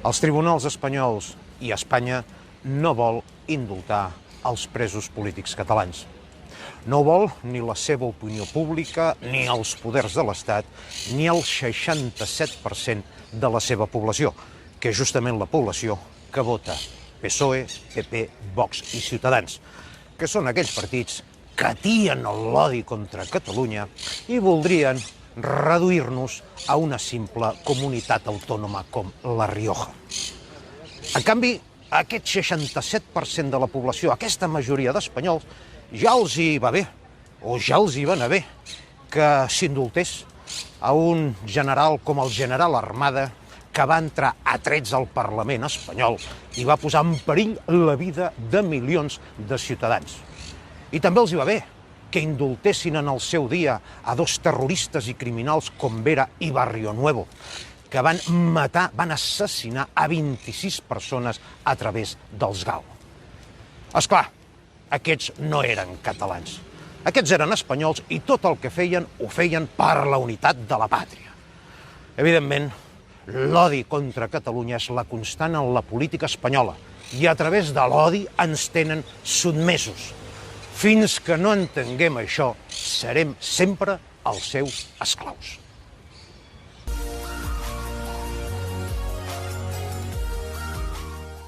Els tribunals espanyols i Espanya no vol indultar els presos polítics catalans. No ho vol ni la seva opinió pública, ni els poders de l'Estat, ni el 67% de la seva població, que és justament la població que vota PSOE, PP, Vox i Ciutadans, que són aquells partits que atien l'odi contra Catalunya i voldrien reduir-nos a una simple comunitat autònoma com La Rioja. En canvi, aquest 67% de la població, aquesta majoria d'espanyols, ja els hi va bé, o ja els hi va anar bé, que s'indultés a un general com el general Armada, que va entrar a trets al Parlament espanyol i va posar en perill la vida de milions de ciutadans. I també els hi va bé que indultessin en el seu dia a dos terroristes i criminals com Vera i Barrio Nuevo, que van matar, van assassinar a 26 persones a través dels GAO. Esclar, aquests no eren catalans. Aquests eren espanyols i tot el que feien ho feien per la unitat de la pàtria. Evidentment, l'odi contra Catalunya és la constant en la política espanyola i a través de l'odi ens tenen sotmesos. Fins que no entenguem això, serem sempre els seus esclaus.